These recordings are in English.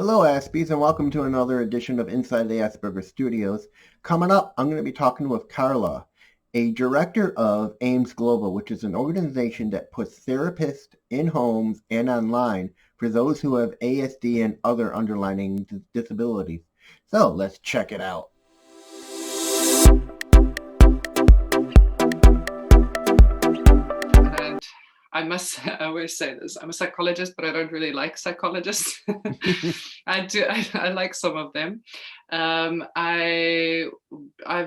Hello, Aspies, and welcome to another edition of Inside the Asperger Studios. Coming up, I'm going to be talking with Karla, a director of AIMS Global, which is an organization that puts therapists in homes and online for those who have ASD and other underlying disabilities. So let's check it out. And I always say this, I'm a psychologist, but I don't really like psychologists. I like some of them. I've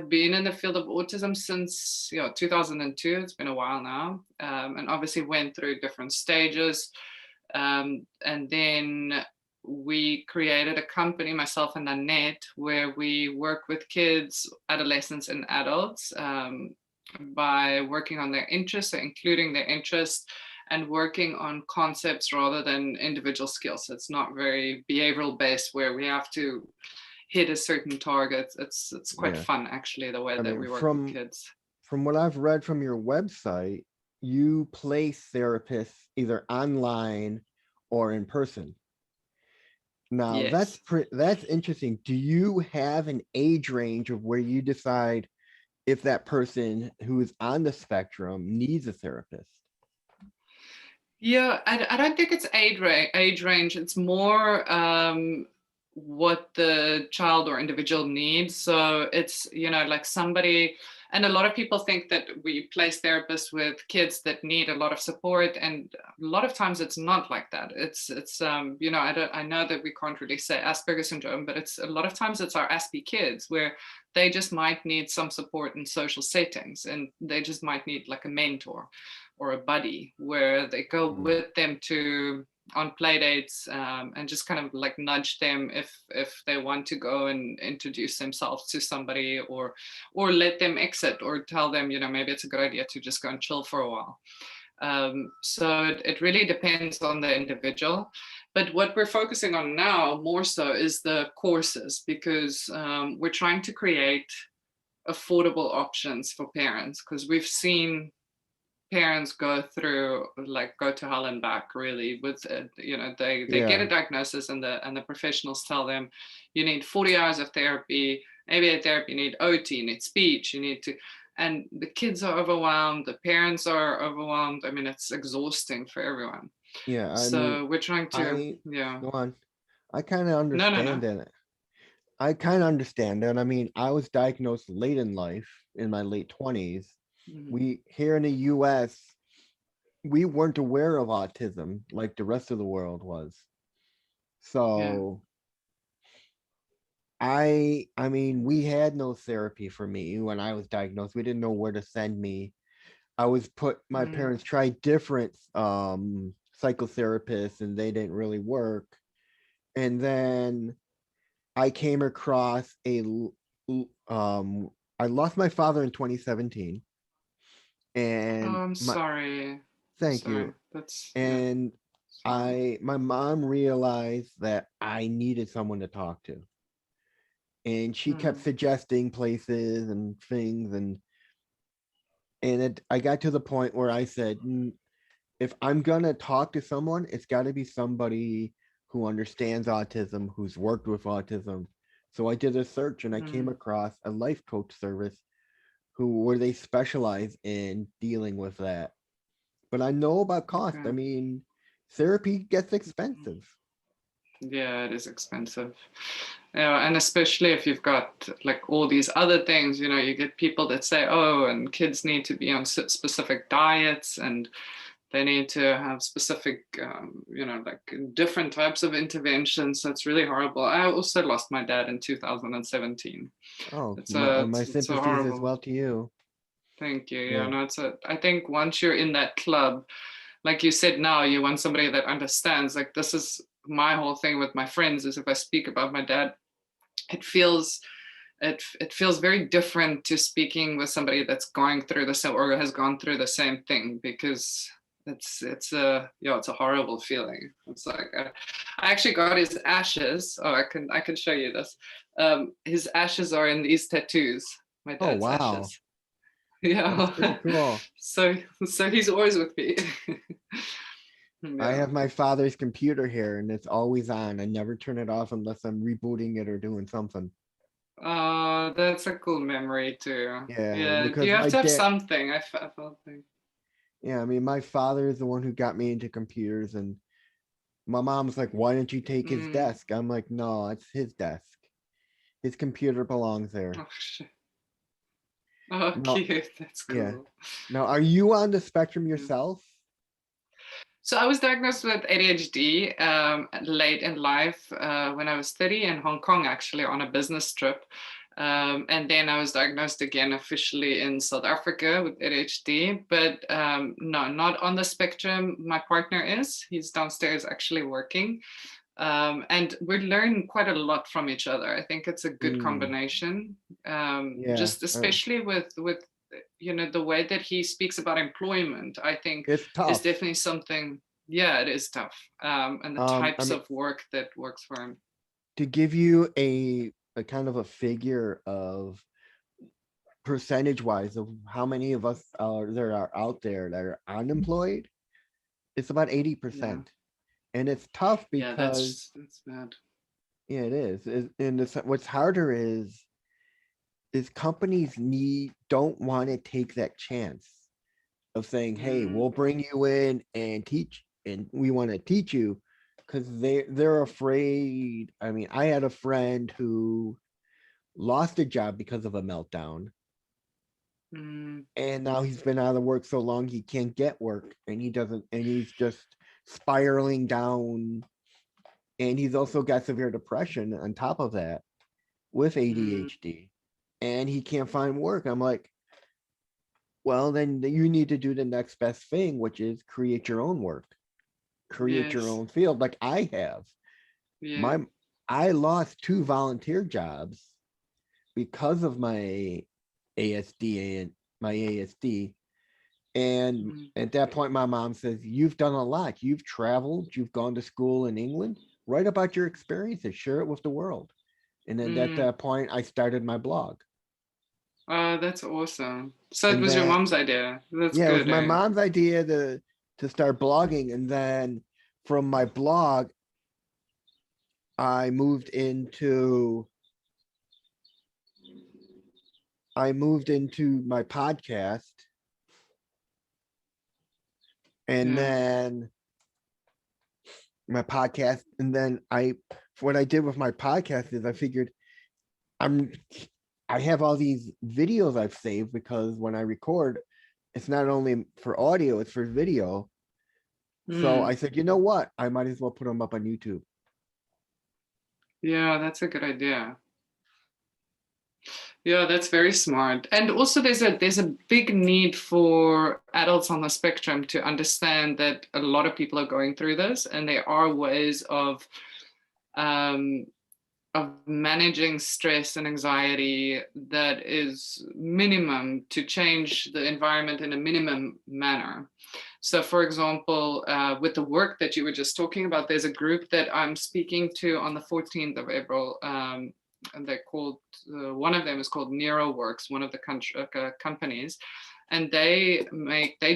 been in the field of autism since 2002. It's been a while now, and obviously went through different stages. And then we created a company, myself and Annette, where we work with kids, adolescents, and adults. By working on their interests, so including their interests, and working on concepts rather than individual skills. So it's not very behavioral based where we have to hit a certain target. It's quite Yeah, fun actually, the way I that mean, we work with from kids. from what I've read from your website, you place therapists either online or in person. Now Yes. that's interesting. Do you have an age range of where you decide if that person who is on the spectrum needs a therapist? Yeah, I don't think it's age range. It's more what the child or individual needs. So it's, like somebody, and a lot of people think that we place therapists with kids that need a lot of support, and a lot of times it's not like that. I know that we can't really say Asperger syndrome, but it's a lot of times it's our Aspie kids where they just might need some support in social settings, and they just might need like a mentor or a buddy where they go Mm. with them to on play dates, and just kind of like nudge them if they want to go and introduce themselves to somebody, or let them exit, or tell them maybe it's a good idea to just go and chill for a while. So it really depends on the individual. But what we're focusing on now more so is the courses, because we're trying to create affordable options for parents, because we've seen parents go to hell and back really with they get a Yeah, diagnosis, and the professionals tell them you need 40 hours of therapy, maybe a therapy, you need OT, you need speech, you need to, and the kids are overwhelmed, the parents are overwhelmed. I mean, it's exhausting for everyone. yeah. I mean, So we're trying to, I yeah. go on. I kind of No, no, understand no. that. I kind of understand that. I mean, I was diagnosed late in life, in my late 20s. Mhm. We here in the US, we weren't aware of autism like the rest of the world was. Yeah. So I mean, we had no therapy for me when I was diagnosed. We didn't know where to send me. I was put my Mm. parents tried different psychotherapists and they didn't really work. And then I came across I lost my father in 2017 Oh, and I'm my sorry. I'm thank sorry. you. That's, yeah, And sorry. my mom realized that I needed someone to talk to. And she kept Mm. suggesting places and things and I got to the point where I said, if I'm gonna talk to someone, it's got to be somebody who understands autism, who's worked with autism. So I did a search and I came Mm. across a life coach service where they specialize in dealing with that. But I know about cost. I Okay. mean, therapy gets expensive. Yeah, it is expensive. Yeah, and especially if you've got like all these other things, you get people that say, oh, and kids need to be on specific diets, and they need to have specific, like different types of interventions. So it's really horrible. I also lost my dad in 2017. Oh, It's my, a, my it's a sympathies as horrible. well to you. Thank you. Yeah, Yeah. no, I think once you're in that club, like you said, now you want somebody that understands. Like, this is my whole thing with my friends, is if I speak about my dad, it feels it feels very different to speaking with somebody that's going through the same, or has gone through the same thing, because it's a horrible feeling. It's like I actually got his ashes. Oh, I can show you this. His ashes are in these tattoos. My Oh, dad's wow. ashes. That's Yeah. pretty cool. so so he's always with me. I Yeah. have my father's computer here and it's always on. I never turn it off unless I'm rebooting it or doing something. That's a cool memory too. Yeah, Yeah, you because have my to have dad, something. I felt like. yeah, I mean, my father is the one who got me into computers, and my mom's like, why don't you take his Mm. desk? I'm like, no, it's his desk. His computer belongs there. Oh shit. Oh, No, cute. That's yeah. cool. Now, are you on the spectrum Yeah. yourself? So I was diagnosed with ADHD late in life when I was 30 in Hong Kong, actually, on a business trip. And then I was diagnosed again officially in South Africa with ADHD, but no, not on the spectrum. My partner is. He's downstairs actually working. And we learn quite a lot from each other. I think it's a good Mm, combination, yeah, just especially with the way that he speaks about employment. I think it's is tough. definitely something. Yeah, it is tough, and the I types mean, of work that works for him. to give you a kind of a figure of percentage wise of how many of us are there are out there that are unemployed, it's about Yeah, 80%. And it's tough yeah, because that's bad. yeah, it is. And what's harder is companies don't want to take that chance of saying, hey, Mm, we'll bring you in and teach, and we want to teach you because they're afraid. I mean, I had a friend who lost a job because of a meltdown, mm, and now he's been out of work so long he can't get work, and he doesn't, and he's just spiraling down, and he's also got severe depression on top of that with mm, ADHD, and he can't find work. I'm like, well, then you need to do the next best thing, which is create your own work, create your yes, own field, like I have. yeah. My I lost two volunteer jobs because of my ASD and my ASD. And Mm, at that point, my mom says, you've done a lot. You've traveled, you've gone to school in England. Write about your experiences, share it with the world. And then at mm. that point, I started my blog. Oh, that's awesome. So it And was your then, mom's idea. That's yeah, it was good, my eh? mom's idea to start blogging. And then from my blog, I moved into I moved into my podcast, and Yeah. then my podcast, and then what I did with my podcast is I figured I'm I have all these videos I've saved because when I record, it's not only for audio, it's for video. So I Mm. said, you know what? I might as well put them up on YouTube. Yeah, that's a good idea. Yeah, that's very smart. And also there's a big need for adults on the spectrum to understand that a lot of people are going through this, and there are ways um, of managing stress and anxiety that is minimum to change the environment in a minimum manner. So, for example, with the work that you were just talking about, there's a group that I'm speaking to on the 14th of April. And they're called, one of them is called NeuroWorks, one of the companies. And they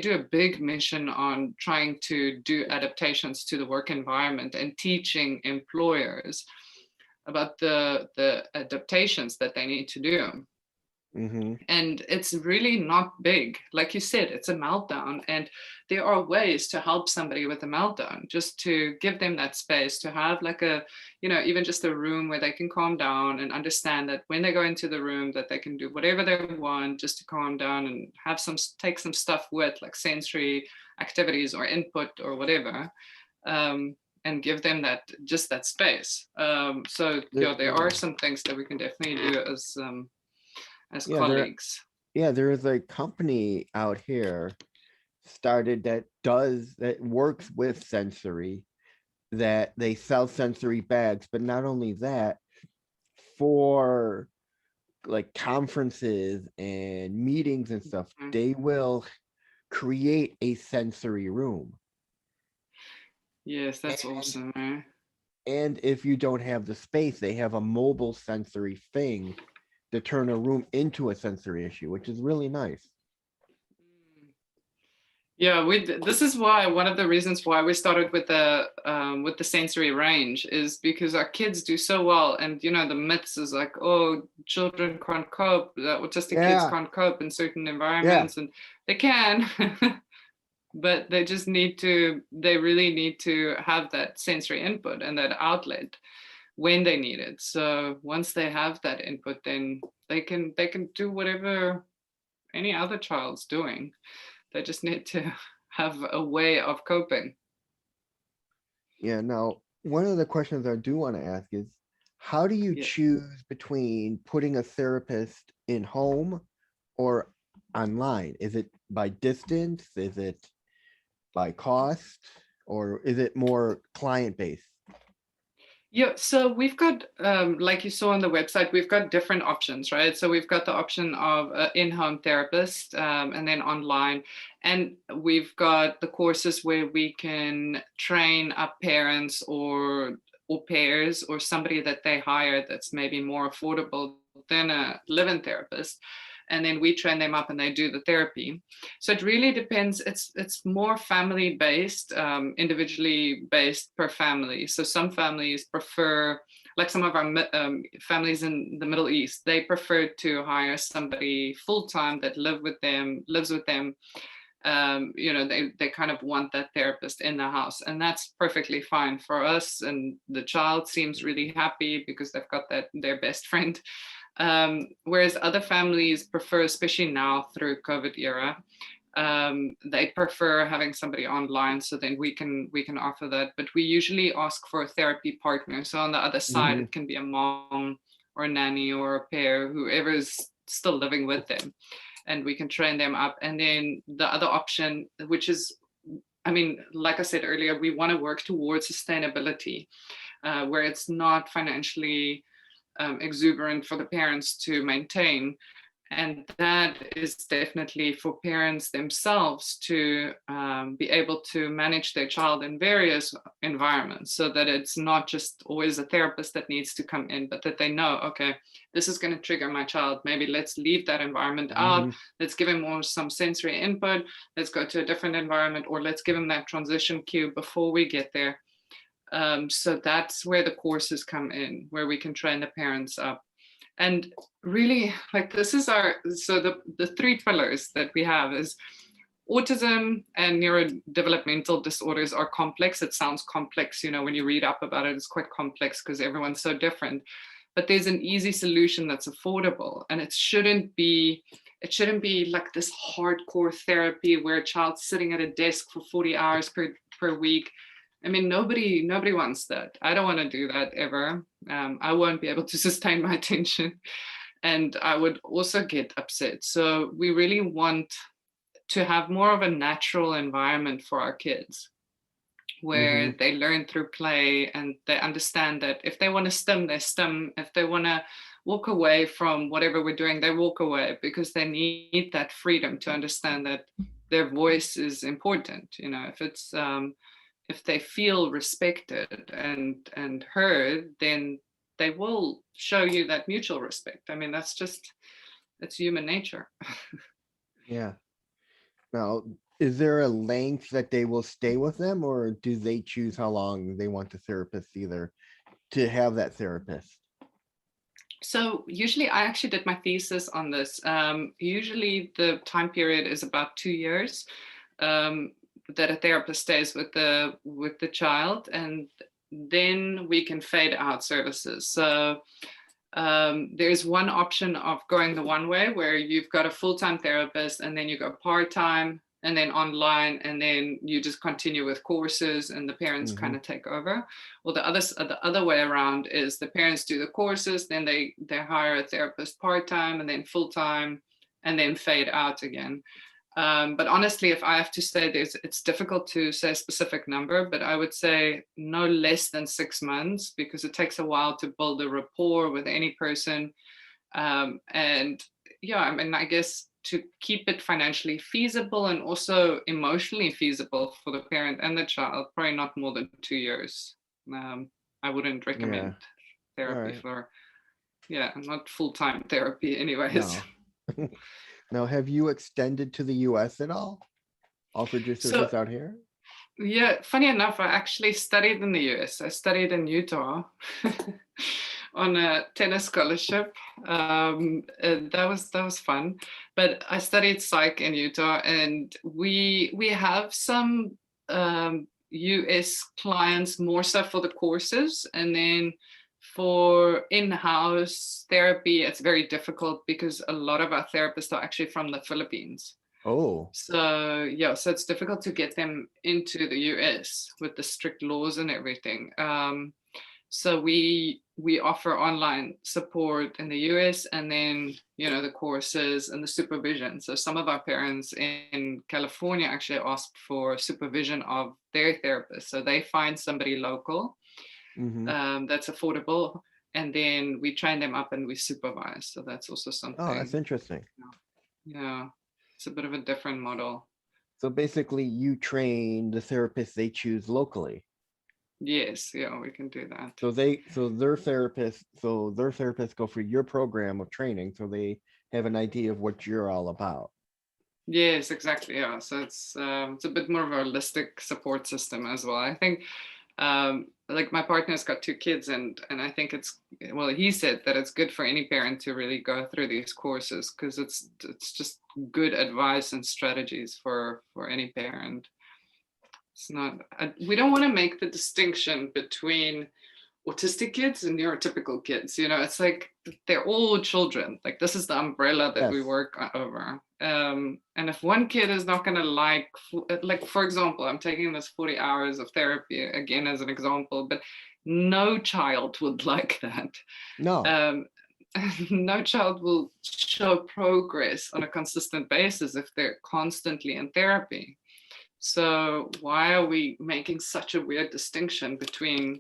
do a big mission on trying to do adaptations to the work environment and teaching employers about the adaptations that they need to do. Mm-hmm. And it's really not big. Like you said, it's a meltdown, and there are ways to help somebody with a meltdown, just to give them that space to have like even just a room where they can calm down and understand that when they go into the room that they can do whatever they want just to calm down and take some stuff with like sensory activities or input or whatever. And give them that space. So yeah, there are Yeah, some things that we can definitely do as yeah, there, colleagues. yeah. There is a company out here started that works with sensory, that they sell sensory bags, but not only that, for like conferences and meetings and stuff, Mm. they will create a sensory room. Yes, that's And awesome. Eh? and if you don't have the space, they have a mobile sensory thing to turn a room into a sensory issue, which is really nice. Mm. Yeah, this is why one of the reasons why we started with the sensory range is because our kids do so well, and you know the myths is like, oh, children can't cope, autistic kids Yeah, can't cope in certain yeah, environments, and they can, but they just they really need to have that sensory input and that outlet when they need it. So once they have that input, then they can do whatever any other child's doing. They just need to have a way of coping. yeah. Now, one of the questions I do want to ask is, how do you Yeah. choose between putting a therapist in home or online? Is it by distance? Is it by cost? Or is it more client based? Yeah, so we've got, like you saw on the website, we've got different options, right? So we've got the option of an in-home therapist, and then online, and we've got the courses where we can train up parents or pairs or somebody that they hire that's maybe more affordable than a live-in therapist, and then we train them up and they do the therapy. So it really depends. It's more family based, individually based per family. So some families prefer, like some of our families in the Middle East, they prefer to hire somebody full time that lives with them. You know, they kind of want that therapist in the house, and that's perfectly fine for us. And the child seems really happy because they've got their best friend. Whereas other families prefer, especially now through COVID era, they prefer having somebody online, so then we can offer that. But we usually ask for a therapy partner, so on the other side Hmm. it can be a mom or a nanny or a pair, whoever is still living with them, and we can train them up. And then the other option, which is, I mean, like I said earlier, we want to work towards sustainability, where it's not financially exuberant for the parents to maintain. And that is definitely for parents themselves to be able to manage their child in various environments, so that it's not just always a therapist that needs to come in, but that they know, okay, this is going to trigger my child. Maybe let's leave that environment out. Hmm. Let's give him more some sensory input. Let's go to a different environment, or let's give him that transition cue before we get there. So that's where the courses come in, where we can train the parents up. And really, like, this is our, so the three pillars that we have is autism and neurodevelopmental disorders are complex. It sounds complex, you know, when you read up about it, it's quite complex because everyone's so different. But there's an easy solution that's affordable, and it shouldn't be like this hardcore therapy where a child's sitting at a desk for 40 hours per week. I mean, nobody wants that. I don't want to do that ever. I won't be able to sustain my attention, and I would also get upset. So we really want to have more of a natural environment for our kids, Hmm. where they learn through play and they understand that if they want to stim, they stim. If they want to walk away from whatever we're doing, they walk away, because they need that freedom to understand that their voice is important. You know, if they feel respected and heard, then they will show you that mutual respect. I mean, that's human nature. Yeah. Now, is there a length that they will stay with them, or do they choose how long they want the therapist either to have that therapist? So usually, I actually did my thesis on this. Usually the time period is about 2 years, um, that a therapist stays with the child, and then we can fade out services. So there's one option of going the one way, where you've got a full-time therapist and then you go part-time and then online, and then you just continue with courses and the parents Hmm. kind of take over. Well, the other way around is the parents do the courses, then they hire a therapist part-time and then full-time, and then fade out again. But honestly, if I have to say, it's difficult to say a specific number, but I would say no less than 6 months, because it takes a while to build a rapport with any person. And yeah, I mean, I guess to keep it financially feasible and also emotionally feasible for the parent and the child, probably not more than 2 years. I wouldn't Yeah. recommend All therapy right. for, yeah, not full-time therapy anyways. No. Now, have you extended to the US at all? offered your So service out here? yeah, funny enough, I actually studied in the US. I studied in Utah on a tennis scholarship. That was fun. But I studied psych in Utah, and we have some US clients more so for the courses, and then for in-house therapy, it's very difficult because a lot of our therapists are actually from the Philippines. Oh. So yeah, so it's difficult to get them into the US with the strict laws and everything. So we offer online support in the US, and then the courses and the supervision. So some of our parents in California actually asked for supervision of their therapist. So they find somebody local Mm-hmm. that's affordable, and then we train them up and we supervise. So that's also Oh, that's something. interesting. Yeah, it's a bit of a different model. So basically, you train the therapists they choose locally. Yes, yeah, we can do that. So their therapists go for your program of training, so they have an idea of what you're all about. Yes, exactly. Yeah, so it's a bit more of a holistic support system as well. I think like my partner's got two kids, and I think it's, well, he said that it's good for any parent to really go through these courses because it's just good advice and strategies for any parent. It's not we don't want to make the distinction between autistic kids and neurotypical kids. It's like they're all children. Like this is the umbrella that we Yes. work over. And if one kid is not going to like, for example, I'm taking this 40 hours of therapy again as an example, but no child would like that. No. Um, no child will show progress on a consistent basis if they're constantly in therapy. So why are we making such a weird distinction between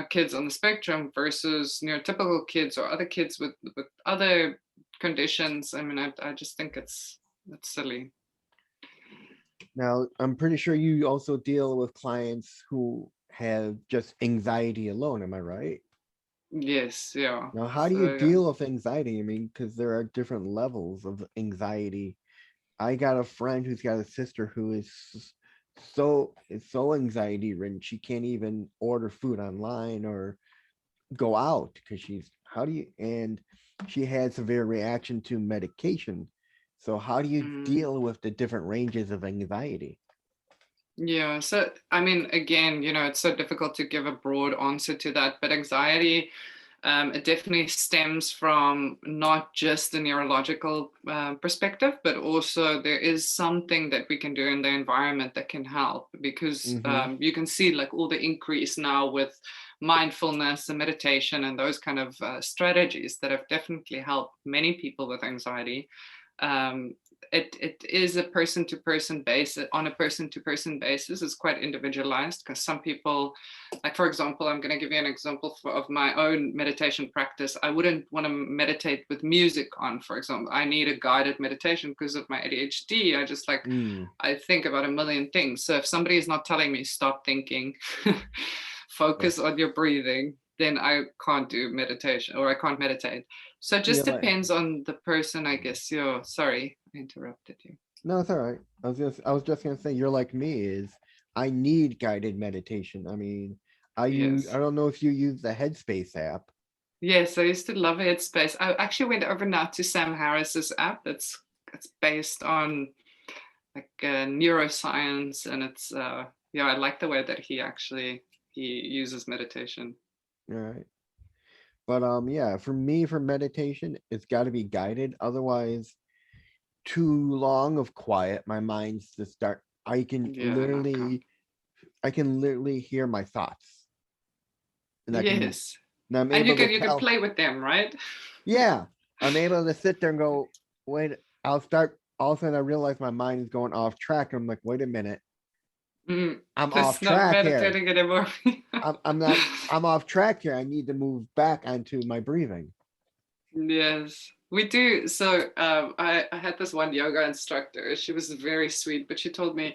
kids on the spectrum versus neurotypical kids or other kids with other conditions? I mean, I just think it's silly. Now, I'm pretty sure you also deal with clients who have just anxiety alone. Am I right? Yes, yeah. Now, how do you So yeah. deal with anxiety? I mean, because there are different levels of anxiety. I got a friend who's got a sister who is so anxiety ridden she can't even order food online or go out because she's how do you and she had severe reaction to medication. So how do you Mm. deal with the different ranges of anxiety? Yeah, so I mean, again, it's so difficult to give a broad answer to that, but anxiety, it definitely stems from not just the neurological perspective, but also there is something that we can do in the environment that can help because Mm-hmm. you can see like all the increase now with mindfulness and meditation and those kind of strategies that have definitely helped many people with anxiety. um, it is a person to person basis. On a person to person basis, it's quite individualized because some people, like for example, I'm going to give you an example of my own meditation practice. I wouldn't want to meditate with music on, for example. I need a guided meditation because of my ADHD. Mm. I think about a million things. So if somebody is not telling me stop thinking, focus Yes. on your breathing, then I can't do meditation or I can't meditate. So it Yeah, just like depends on the person, I guess. You're sorry, I interrupted you. no, it's all right. I was just gonna say you're like me is I need guided meditation. I mean, I Yes. don't know if you use the Headspace app. Yes, I used to love Headspace. I actually went over now to Sam Harris's app. It's based on like neuroscience, and it's yeah, I like the way that he uses meditation. All right. But yeah, for me for meditation, it's gotta be guided. Otherwise, too long of quiet, my mind's just start Yeah, no, I can't. I can literally hear my thoughts. And I can Yes, and I'm and able to you can tell, play with them, right? yeah, I'm able to sit there and go, wait, I'll start all of a sudden I realize my mind is going off track. I'm like, wait a minute, Mm, I'm off that's not track here. meditating anymore. I'm not I'm off track here. I need to move back onto my breathing. Yes, we do. So I had this one yoga instructor. She was very sweet, but she told me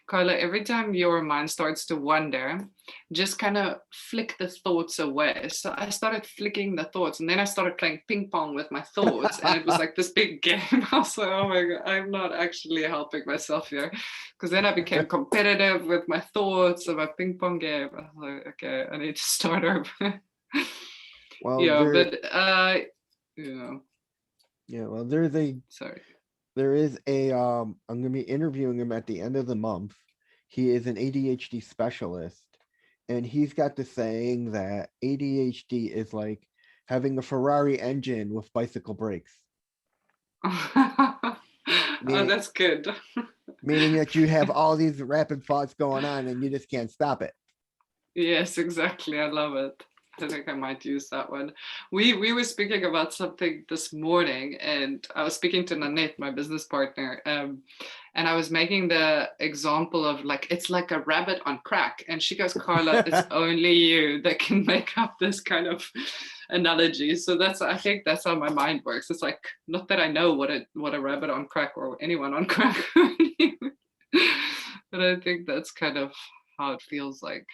Carla, every time your mind starts to wander, just kind of flick the thoughts away. So I started flicking the thoughts, and then I started playing ping pong with my thoughts, and it was like this big game. I was like, oh my God, I'm not actually helping myself here. Because then I became competitive with my thoughts of a ping pong game. I was like, okay, I need to start over. Well, Yeah, there, but you know, yeah, well, sorry. there is a, I'm gonna be interviewing him at the end of the month. He is an ADHD specialist, and he's got the saying that ADHD is like having a Ferrari engine with bicycle brakes, Oh, meaning that's good. meaning that you have all these rapid thoughts going on and you just can't stop it. Yes, exactly. I love it. I think I might use that one. We were speaking about something this morning, and I was speaking to Nanette, my business partner, and I was making the example of like it's like a rabbit on crack, and she goes, "Carla, it's only you that can make up this kind of analogy." So I think that's how my mind works. It's like not that I know what a rabbit on crack or anyone on crack, but I think that's kind of how it feels like.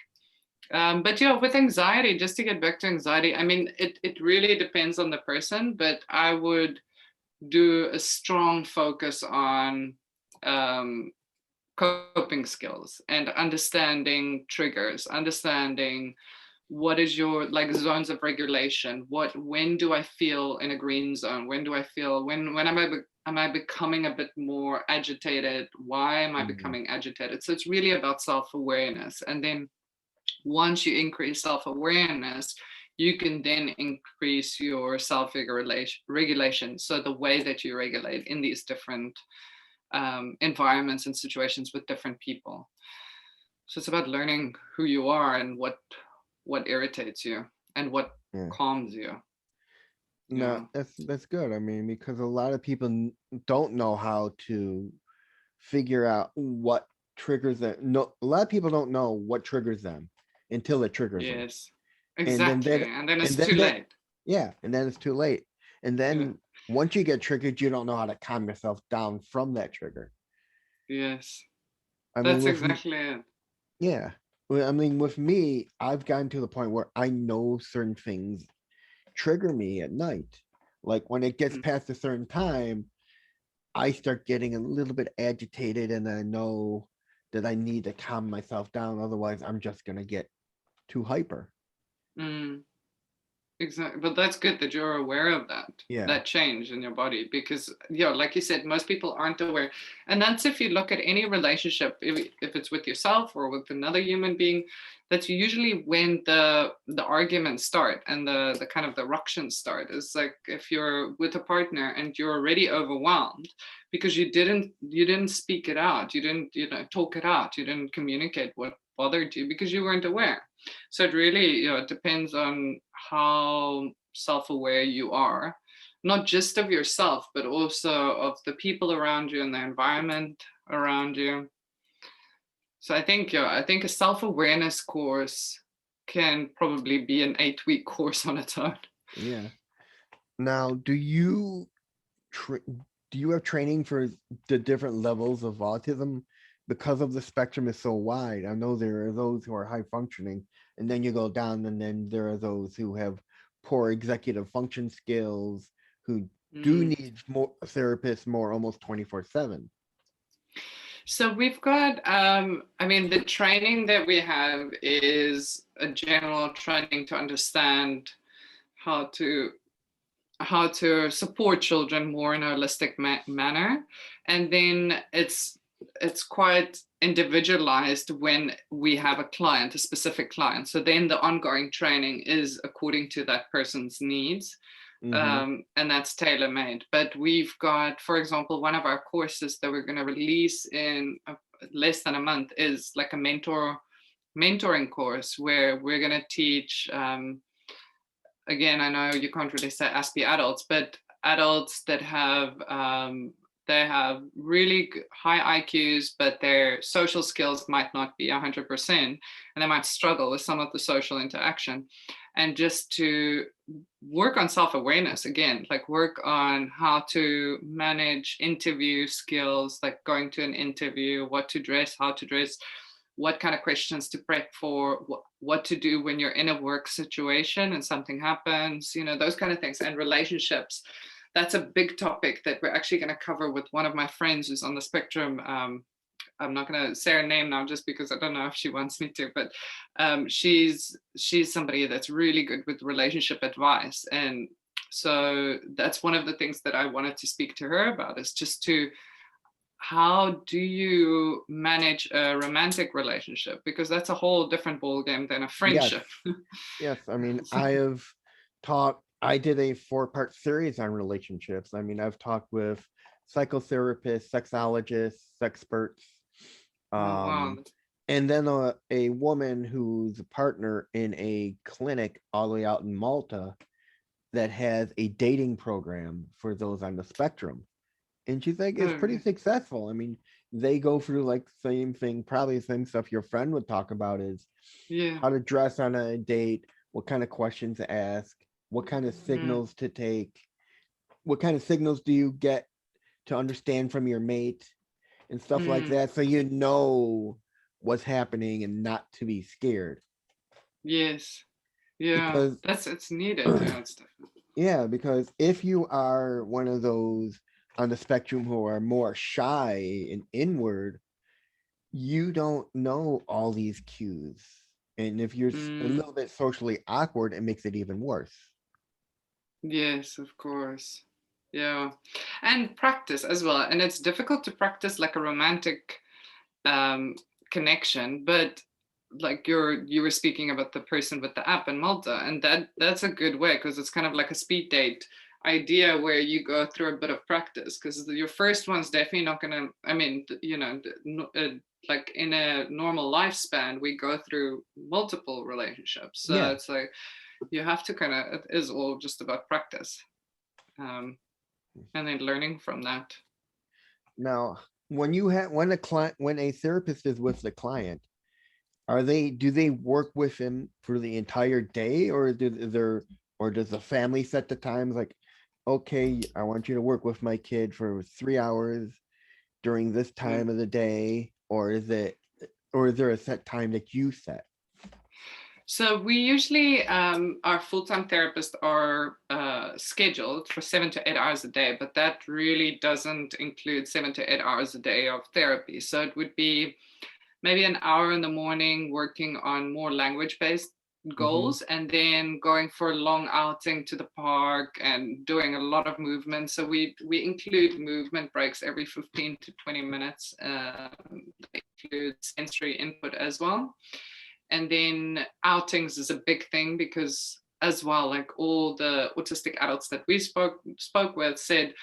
But yeah, with anxiety, just to get back to anxiety, I mean, it really depends on the person, but I would do a strong focus on um, coping skills and understanding triggers, understanding what is your like zones of regulation. When do I feel in a green zone? When do I feel when am I becoming a bit more agitated? Why am I becoming agitated? So it's really about self-awareness, and then once you increase self-awareness, you can then increase your self-regulation. So the way that you regulate in these different environments and situations with different people. So it's about learning who you are and what irritates you and what Yeah. calms you. No, Yeah. that's good. I mean, because a lot of people don't know how to figure out what triggers them. No, a lot of people don't know what triggers them until it triggers them, Yes. and then Exactly. they And then and it's then too they late. yeah, and then it's too late. And Yeah. then once you get triggered, you don't know how to calm yourself down from that trigger. Yes. I mean, That's with exactly it. yeah, well, I mean, with me, I've gotten to the point where I know certain things trigger me at night. Like when it gets Mm. past a certain time, I start getting a little bit agitated, and I know that I need to calm myself down. Otherwise, I'm just gonna get too hyper. Mm. Exactly, but that's good that you're aware of Yeah. that change in your body, because yeah, like you said, most people aren't aware. And that's if you look at any relationship, if it's with yourself or with another human being, that's usually when the arguments start and the kind of the ructions start. It's like if you're with a partner and you're already overwhelmed because you didn't speak it out, you didn't talk it out, you didn't communicate what bothered you because you weren't aware. So it really, it depends on how self-aware you are, not just of yourself, but also of the people around you and the environment around you. So I think a self-awareness course can probably be an 8-week course on its own. Yeah. Now, do you have training for the different levels of autism? Because of the spectrum is so wide, I know there are those who are high functioning, and then you go down, and then there are those who have poor executive function skills, who do Mm. need more therapists more almost 24/7. So we've got, I mean, the training that we have is a general training to understand how to support children more in a holistic manner, and then it's quite individualized when we have a client, a specific client. So then the ongoing training is according to that person's needs, Mm-hmm. and that's tailor made. But we've got, for example, one of our courses that we're going to release in less than a month is like a mentoring course where we're going to teach. Again, I know you can't really say Aspie adults, but adults that they have really high IQs, but their social skills might not be 100%, and they might struggle with some of the social interaction. and just to work on self-awareness again, like work on how to manage interview skills, like going to an interview, what to dress, how to dress, what kind of questions to prep for, what to do when you're in a work situation and something happens, those kind of things. And relationships, that's a big topic that we're actually going to cover with one of my friends who's on the spectrum. I'm not going to say her name now just because I don't know if she wants me to, but she's somebody that's really good with relationship advice. And so that's one of the things that I wanted to speak to her about, is just to, how do you manage a romantic relationship? Because that's a whole different ballgame than a friendship. Yes. I mean, So, I did a 4-part series on relationships. I mean, I've talked with psychotherapists, sexologists, experts, oh, wow. and then a woman who's a partner in a clinic all the way out in Malta that has a dating program for those on the spectrum. And she's like, it's pretty successful. I mean, they go through like same thing, probably the same stuff your friend would talk about, is how to dress on a date, what kind of questions to ask, what kind of signals to take, what kind of signals do you get to understand from your mate and stuff like that, so you know what's happening and not to be scared. Yes. Yeah, Because it's needed. Yeah, it's definitely. yeah, because if you are one of those on the spectrum who are more shy and inward, you don't know all these cues. And if you're a little bit socially awkward, it makes it even worse. Yes, of course. Yeah. And practice as well. And it's difficult to practice like a romantic connection, but like you were speaking about the person with the app in Malta, and that's a good way, because it's kind of like a speed date idea where you go through a bit of practice, because your first one's definitely not gonna, I mean, like in a normal lifespan we go through multiple relationships, so it's like you have to kind of, it is all just about practice, and then learning from that. Now, when a therapist is with the client, do they work with him for the entire day, or does the family set the times, like, okay, I want you to work with my kid for 3 hours during this time of the day, or is there a set time that you set? So we usually, our full-time therapists are scheduled for 7 to 8 hours a day, but that really doesn't include 7 to 8 hours a day of therapy. So it would be maybe an hour in the morning working on more language-based goals, and then going for a long outing to the park and doing a lot of movement. So we include movement breaks every 15 to 20 minutes. They include sensory input as well. And then outings is a big thing, because as well, like all the autistic adults that we spoke with said,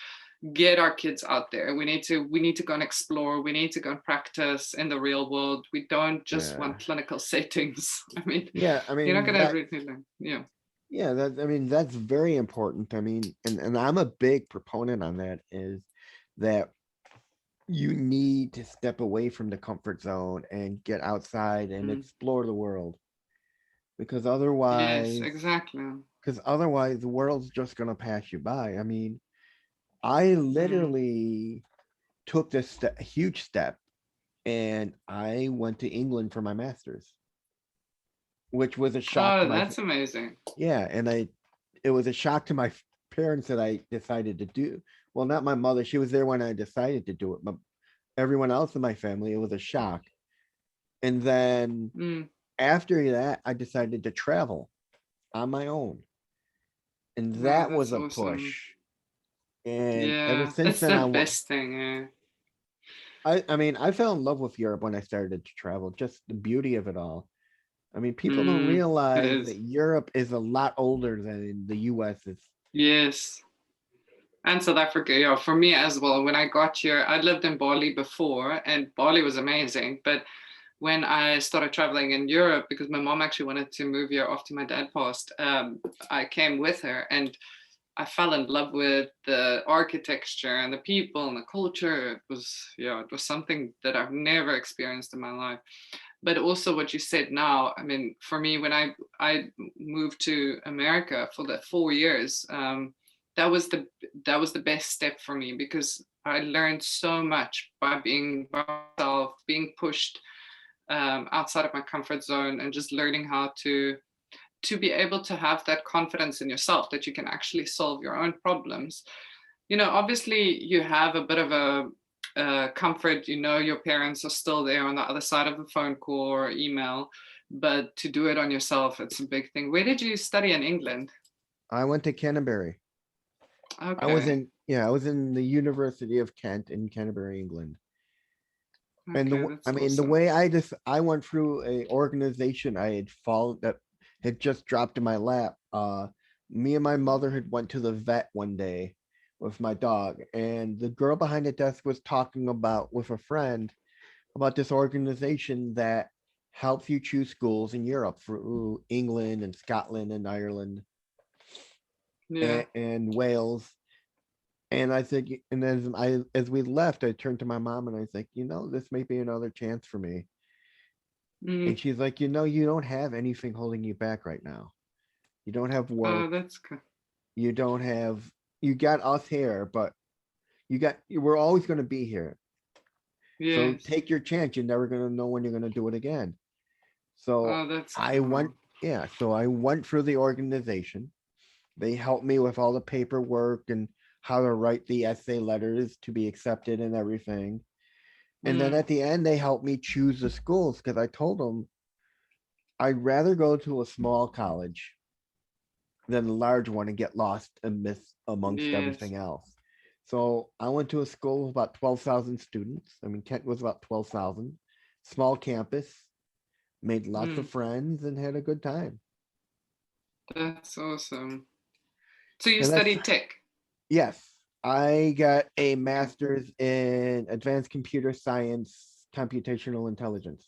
get our kids out there. We need to go and explore. We need to go and practice in the real world. We don't just want clinical settings. I mean, Yeah, I mean, you're not gonna really learn. yeah, that's very important. I mean, and I'm a big proponent on that, is that you need to step away from the comfort zone and get outside and explore the world, because Yes, otherwise exactly. the world's just going to pass you by. I mean, I literally took this huge step, and I went to England for my master's, which was a shock to Oh, my that's amazing. yeah, and it was a shock to my parents that I decided to do. Well, not my mother, she was there when I decided to do it, but everyone else in my family, it was a shock. And then after that, I decided to travel on my own, and Wow, that was that's a awesome. push. And ever Yeah, since that's then, the best thing. Yeah. I mean, I fell in love with Europe when I started to travel. Just the beauty of it all. I mean, people don't It realize is. that Europe is a lot older than the U.S. is. Yes. And South Africa, yeah, for me as well. When I got here, I lived in Bali before, and Bali was amazing. But when I started traveling in Europe, because my mom actually wanted to move here after my dad passed, I came with her, and I fell in love with the architecture and the people and the culture. It was something that I've never experienced in my life. but also what you said now, I mean, for me, when I moved to America for the 4 years, that was the best step for me, because I learned so much by being by myself, being pushed outside of my comfort zone, and just learning how to be able to have that confidence in yourself that you can actually solve your own problems. You know, obviously you have a bit of a comfort, you know, your parents are still there on the other side of a phone call or email, but to do it on yourself, it's a big thing. Where did you study in England? I went to Canterbury. Okay, I was in the University of Kent in Canterbury, England. And okay, I that's mean, the awesome. way I went through a organization I had followed that had just dropped in my lap. Me and my mother had went to the vet one day with my dog, and the girl behind the desk was talking about with a friend about this organization that helps you choose schools in Europe through England and Scotland and Ireland Yeah. and Wales. And I think, and as we left, I turned to my mom and I think, this may be another chance for me. Mm. And she's like, you don't have anything holding you back right now. You don't have Oh, work. that's good. You don't have, you got us here, but we're always going to be here. So Yes. take your chance. You're never going to know when you're going to do it again. So Oh, that's I went, cool. yeah. So I went through the organization. They helped me with all the paperwork and how to write the essay letters to be accepted and everything. And then Mm. at the end, they helped me choose the schools because I told them I'd rather go to a small college than a large one and get lost and miss amongst Yes. everything else. So I went to a school of about 12,000 students. I mean, Kent was about 12,000, small campus, made lots of Mm. friends and had a good time. That's awesome. So you And that's, studied tech? yes, I got a master's in advanced computer science, computational intelligence.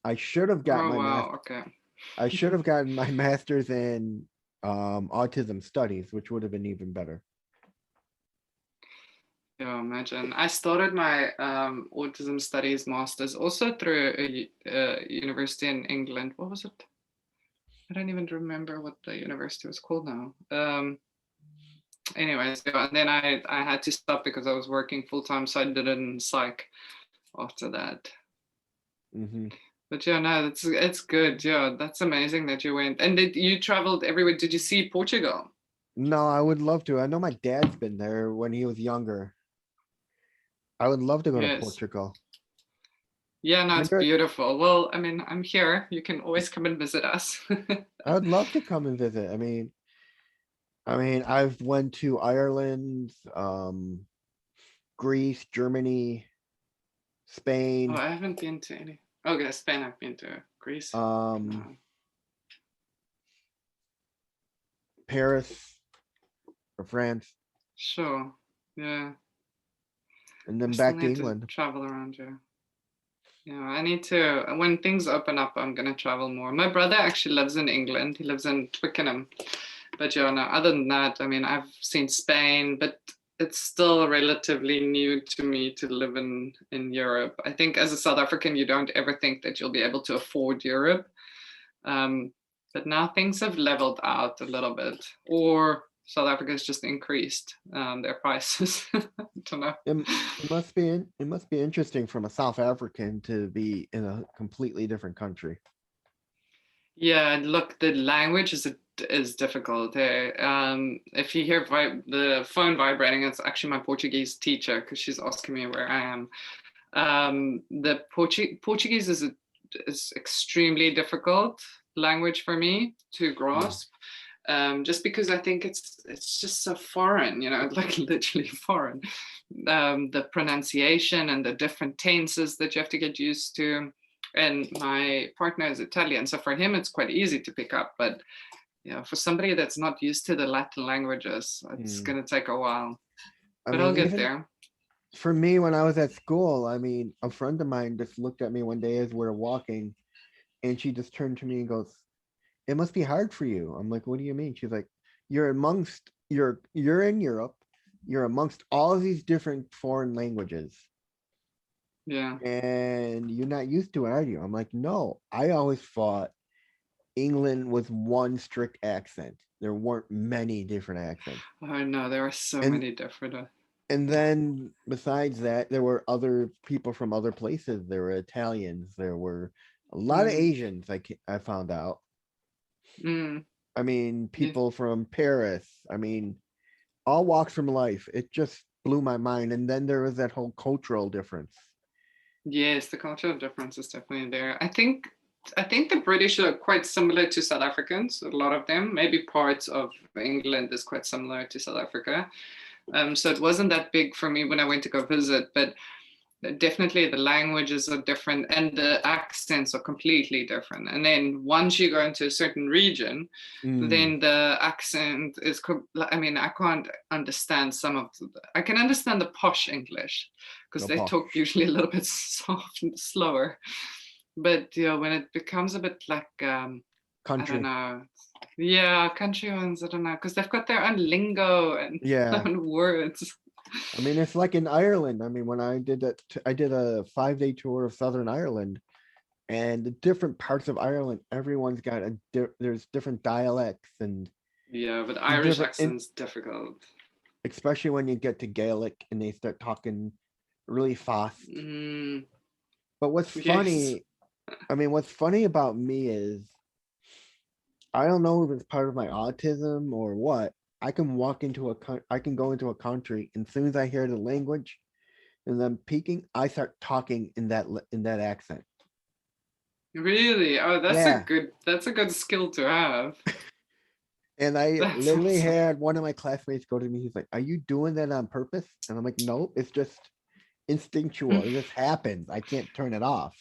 I should have got Oh, my wow. master. Okay. I should have gotten my master's in autism studies, which would have been even better. Yeah, imagine. I started my autism studies masters also through a university in England. What was it? I don't even remember what the university was called now. Anyways, yeah, and then I had to stop because I was working full time, so I did it in psych after that. Hmm. But yeah, no, it's good. Yeah, that's amazing that you went. And did you traveled everywhere? Did you see Portugal? No, I would love to. I know my dad's been there when he was younger. I would love to go to Yes. Portugal. Yeah, no, I it's heard, beautiful. Well, I mean, I'm here. You can always come and visit us. I would love to come and visit. I've went to Ireland, Greece, Germany, Oh, Spain, I haven't been to any. Okay, Spain, I've been to. Greece. um, No. Paris, or France, Sure. Yeah. and I then still back to need to England. travel around here. Yeah, I need to. When things open up, I'm gonna travel more. My brother actually lives in England. He lives in Twickenham. But yeah, no, other than that, I mean, I've seen Spain, but it's still relatively new to me to live in Europe. I think as a South African, you don't ever think that you'll be able to afford Europe. Um, but now things have leveled out a little bit, or South Africa's just increased their prices. I don't know. It must be interesting from a South African to be in a completely different country. Yeah, and look, the language is difficult. If you hear the phone vibrating, it's actually my Portuguese teacher because she's asking me where I am. The Portuguese is extremely difficult language for me to Mm. grasp. Just because I think it's just so foreign, you know, like literally foreign. The pronunciation and the different tenses that you have to get used to. And my partner is Italian, so for him it's quite easy to pick up. But yeah, for somebody that's not used to the Latin languages, it's Mm. gonna take a while. I But I'll mean, get even there. for me, when I was at school, a friend of mine just looked at me one day as we were walking, and she just turned to me and goes, "It must be hard for you." I'm like, "What do you mean?" She's like, you're in Europe, you're amongst all of these different foreign languages, Yeah. And you're not used to it, are you? I'm like, no. I always thought England was one strict accent. There weren't many different accents. Oh no, there are so And many different. and then besides that, there were other people from other places. There were Italians. There were a lot of Mm, Asians. I found out. mm, I mean, yeah. people from Paris. I mean, all walks from life. It just blew my mind. And then there was that whole cultural difference. Yes, the cultural difference is definitely there. I think the British are quite similar to South Africans. A lot of them, maybe parts of England is quite similar to South Africa. So it wasn't that big for me when I went to go visit, but definitely the languages are different and the accents are completely different. And then once you go into a certain region, Mm, then the accent is, I mean, I can't understand some of I can understand the posh English because the they talk posh usually a little bit soft and slower. But when it becomes a bit like, I don't country. know. Yeah, country ones, I don't know, because they've got their own lingo and their Yeah. own words. I mean, it's like in Ireland. I mean, when I did that, I did a 5 day tour of Southern Ireland, and the different parts of Ireland, everyone's got there's different dialects and Yeah, but Irish different, and accent's difficult. especially when you get to Gaelic and they start talking really fast. Mm, But what's yes. funny, I mean, what's funny about me is I don't know if it's part of my autism or what. I can walk into I can go into a country, and as soon as I hear the language and I'm peaking, I start talking in that accent. Really? Oh, Yeah, that's a good skill to have. and I That's literally awesome. had one of my classmates go to me. He's like, "Are you doing that on purpose?" And I'm like, "No, it's just instinctual. It just happens. I can't turn it off."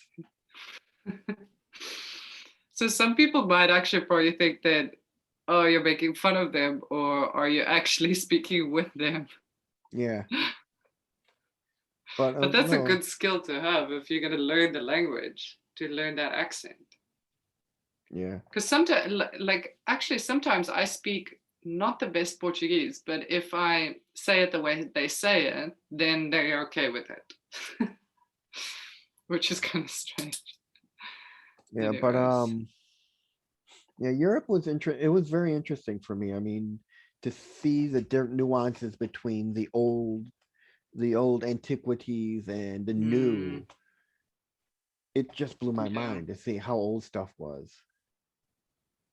So some people might actually probably think that, oh, you're making fun of them, or are you actually speaking with them? Yeah, but But that's a no, good skill to have if you're going to learn the language, to learn that accent. yeah, Because sometimes, like, actually, sometimes I speak not the best Portuguese, but if I say it the way they say it, then they're okay with it, which is kind of strange. yeah, but Anyways, yeah, Europe was it was very interesting for me. I mean, to see the different nuances between the old antiquities and the mm, new, it just blew my yeah, mind to see how old stuff was.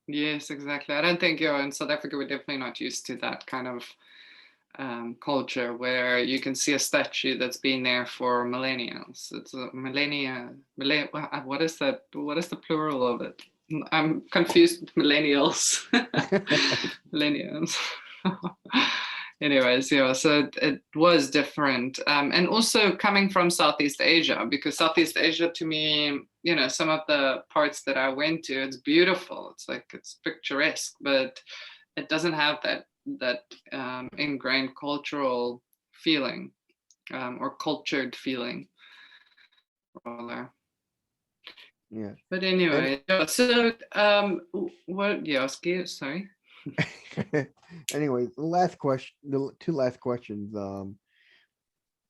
yes, exactly. I don't think you're in South Africa. We're definitely not used to that kind of culture where you can see a statue that's been there for millennials. It's a what is that? What is the plural of it? I'm confused with millennials. Millennials. Anyways, yeah, so it was different. And also coming from Southeast Asia, because Southeast Asia to me, some of the parts that I went to, it's beautiful. It's like it's picturesque, but it doesn't have that ingrained cultural feeling, or cultured feeling rather. Yeah. But And anyway, yeah, so what? Yeah, sorry. anyway, the last question, the two last questions.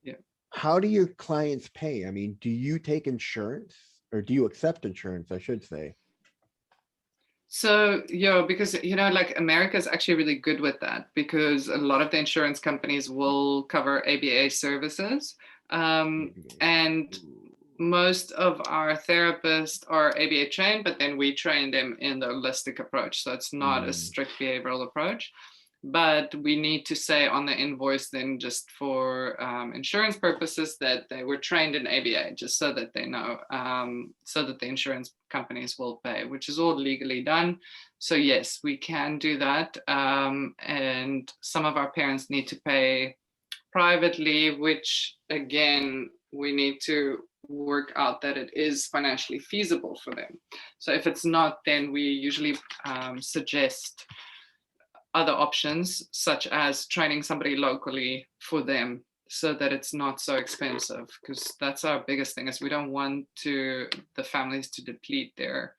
Yeah. How do your clients pay? I mean, do you take insurance or do you accept insurance? I should say. So, yeah, because like America is actually really good with that because a lot of the insurance companies will cover ABA services. And most of our therapists are ABA trained, but then we train them in the holistic approach. So it's not a Mm, strict behavioral approach. But we need to say on the invoice then just for insurance purposes that they were trained in ABA, just so that they know, so that the insurance companies will pay, which is all legally done. So yes, we can do that. And some of our parents need to pay privately, which again, we need to work out that it is financially feasible for them. So if it's not, then we usually suggest other options, such as training somebody locally for them so that it's not so expensive, because that's our biggest thing is we don't want the families to deplete their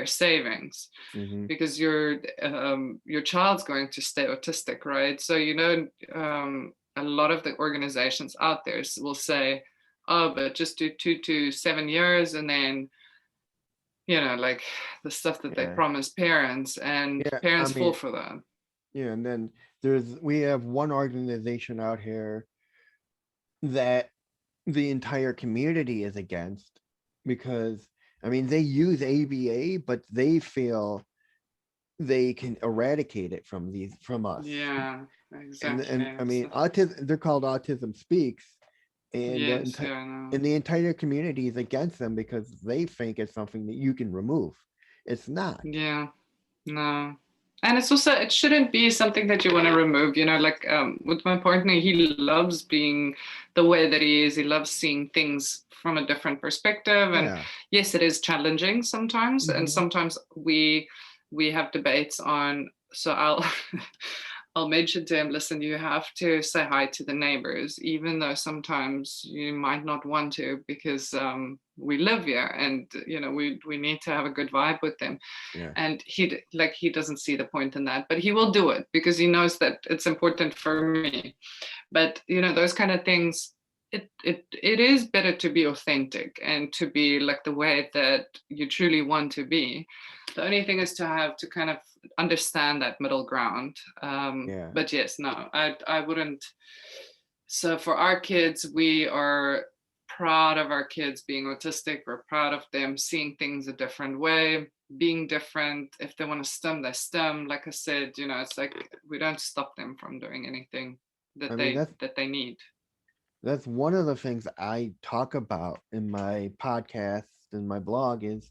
savings, mm-hmm. because your child's going to stay autistic, right? So a lot of the organizations out there will say, oh, but just do 2 to 7 years, and then, like the stuff that they Yeah. promise parents, and Yeah, parents fall for that. yeah, and then we have one organization out here that the entire community is against, because they use ABA, but they feel they can eradicate it from us. Yeah, And exactly. autism, they're called Autism Speaks, and Yes, yeah, I know. and the entire community is against them because they think it's something that you can remove. It's not. Yeah, no. And it's also, it shouldn't be something that you want to remove, like with my partner, he loves being the way that he is. He loves seeing things from a different perspective. And Yeah. yes, it is challenging sometimes. And Mhm. sometimes we have debates on, so I'll I'll mention to him, listen, you have to say hi to the neighbors, even though sometimes you might not want to, because we live here, and we need to have a good vibe with them. Yeah. And he doesn't see the point in that, but he will do it because he knows that it's important for me. But those kind of things, it is better to be authentic and to be like the way that you truly want to be. The only thing is to have to kind of understand that middle ground. Yeah. But yes, no, I wouldn't. So for our kids, we are proud of our kids being autistic. We're proud of them seeing things a different way, being different. If they want to STEM, they STEM. Like I said, it's like we don't stop them from doing anything that they need. That's one of the things I talk about in my podcast and my blog is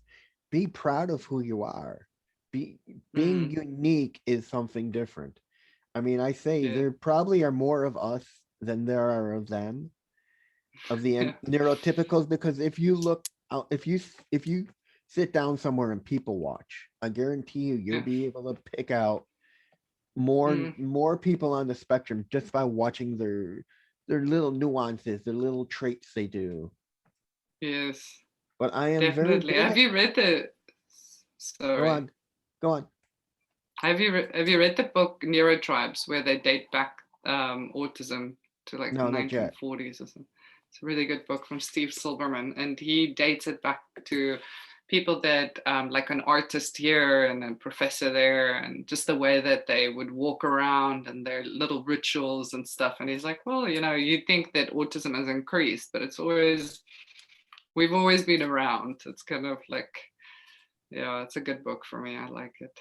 be proud of who you are. Being unique is something different. I say there probably are more of us than there are of them, of the neurotypicals, because if you look out, if you sit down somewhere and people watch, I guarantee you'll be able to pick out more people on the spectrum just by watching their little nuances, their little traits they do. Yes. But I am definitely. very big. Have you read the? Sorry. Go on. Have you read the book Neurotribes, where they date back autism to like the 1940s or something? It's a really good book from Steve Silberman, and he dates it back to people that like an artist here and a professor there, and just the way that they would walk around and their little rituals and stuff. And he's like, well, you think that autism has increased, but we've always been around. It's kind of like, yeah, it's a good book for me. I like it.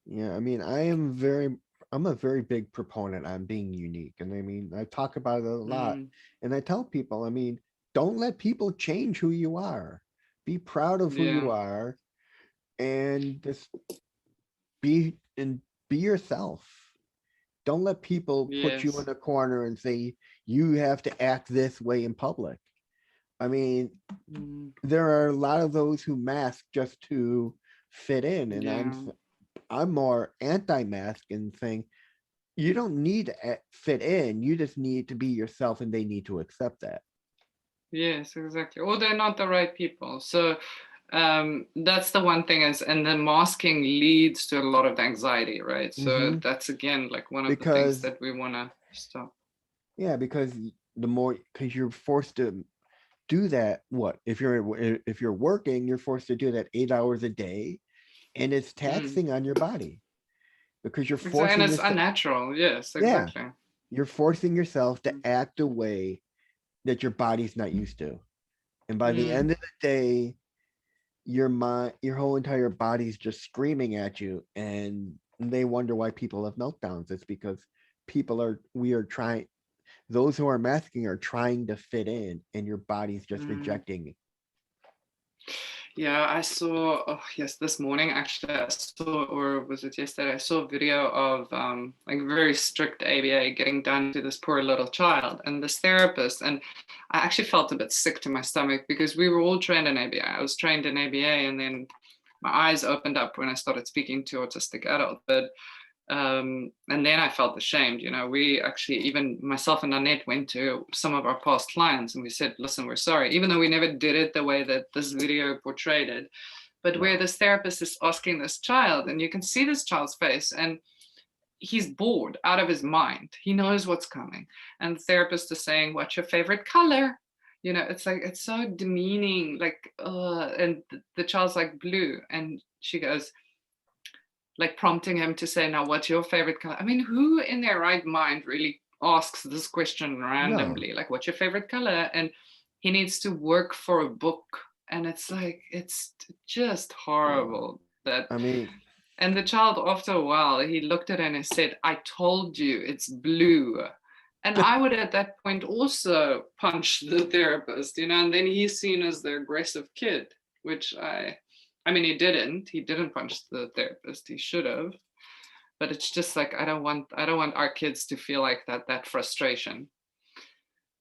Yeah, I'm a very big proponent on being unique. And I talk about it a lot. And I tell people, don't let people change who you are. Be proud of who you are, and just be yourself. Don't let people put you in a corner and say you have to act this way in public. There are a lot of those who mask just to fit in, and I'm more anti-mask and saying you don't need to fit in. You just need to be yourself, and they need to accept that. Yes, exactly. Or they're not the right people. So that's the one thing and the masking leads to a lot of anxiety, right? So that's again like one of the things that we want to stop. Yeah, because you're forced to do that. What if you're working, you're forced to do that 8 hours a day, and it's taxing on your body because you're forcing and it's unnatural. Yes, exactly. Yeah, you're forcing yourself to act a way that your body's not used to, and by the end of the day, your whole entire body's just screaming at you, and they wonder why people have meltdowns. It's because those who are masking are trying to fit in, and your body's just rejecting. Yeah, I saw, this morning actually, or was it yesterday? I saw a video of like very strict ABA getting done to this poor little child and this therapist. And I actually felt a bit sick to my stomach because we were all trained in ABA. I was trained in ABA, and then my eyes opened up when I started speaking to autistic adults. But and then I felt ashamed. We actually, even myself and Annette, went to some of our past clients and we said, listen, we're sorry, even though we never did it the way that this video portrayed it, but where this therapist is asking this child, and you can see this child's face, and he's bored out of his mind. He knows what's coming. And the therapist is saying, what's your favorite color? you know, it's like, it's so demeaning, like, and the child's like, blue, and she goes, like, prompting him to say, now what's your favorite color? I mean, who in their right mind really asks this question No, randomly, like, what's your favorite color? And he needs to work for a book, and it's like, it's just horrible that. I mean, And the child, after a while, he looked at her and he said, I told you it's blue. And I would at that point also punch the therapist, you know, and then he's seen as the aggressive kid, which I mean, he didn't punch the therapist. He should have. But it's just like, I don't want our kids to feel like that frustration.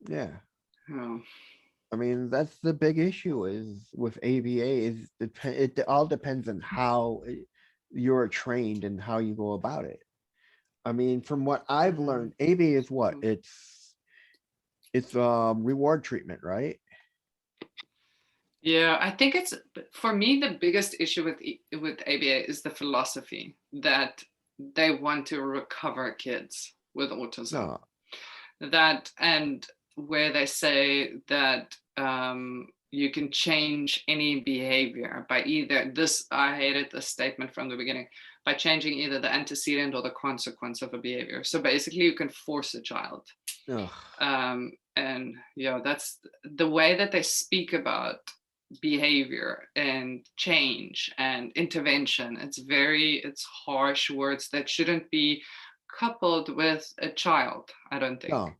yeah. Oh, I mean, that's the big issue is with ABA is it all depends on how you're trained and how you go about it. I mean, from what I've learned, ABA is what? It's reward treatment, right? yeah, I think it's, for me, the biggest issue with ABA is the philosophy that they want to recover kids with autism. No. That, and where they say that you can change any behavior by either this, I hated this statement from the beginning, by changing either the antecedent or the consequence of a behavior. So basically you can force a child. Ugh. And yeah, that's the way that they speak about behavior and change and intervention. It's harsh words that shouldn't be coupled with a child, I don't think. No.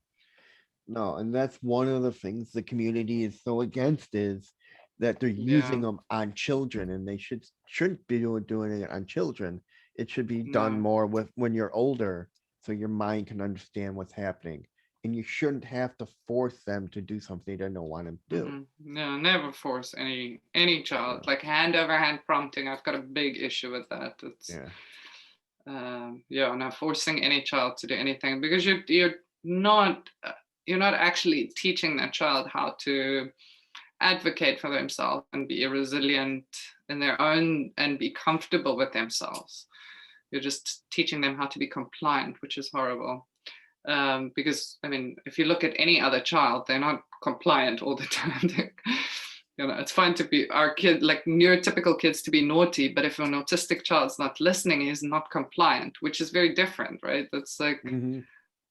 No, and that's one of the things the community is so against is that they're using Yeah, them on children, and they shouldn't be doing it on children. It should be done no. more with when you're older, so your mind can understand what's happening, and you shouldn't have to force them to do something they don't want them to do. No, never force any child, Yeah, like hand over hand prompting. I've got a big issue with that. It's yeah, yeah, not forcing any child to do anything, because you're not you're not actually teaching that child how to advocate for themselves and be resilient in their own and be comfortable with themselves. You're just teaching them how to be compliant, which is horrible. Because I mean, if you look at any other child, they're not compliant all the time. You know, it's fine to be our kid, like neurotypical kids, to be naughty, but if an autistic child's not listening, he's not compliant, which is very different, right? That's like hmm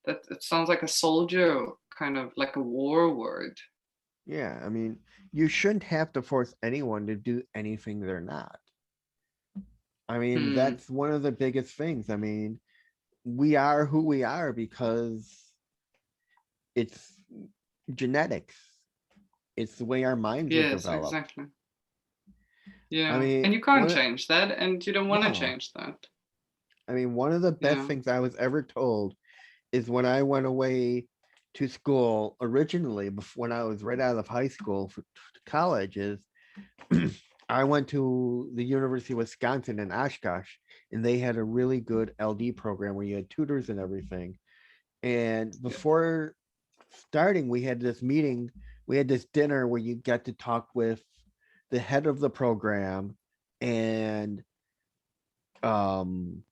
that. It sounds like a soldier, kind of like a war word. yeah. I mean, you shouldn't have to force anyone to do anything they're not. I mean, Hmm. that's one of the biggest things. I mean, we are who we are because it's genetics. It's the way our minds are Yes, developed. exactly. I Yeah, mean, and you can't change that, and you don't want to no. change that. I mean, one of the best Yeah. things I was ever told is when I went away to school originally, when I was right out of high school for college, is I went to the University of Wisconsin in Oshkosh, and they had a really good LD program where you had tutors and everything. And Yeah. before starting, we had this meeting, we had this dinner where you get to talk with the head of the program and um,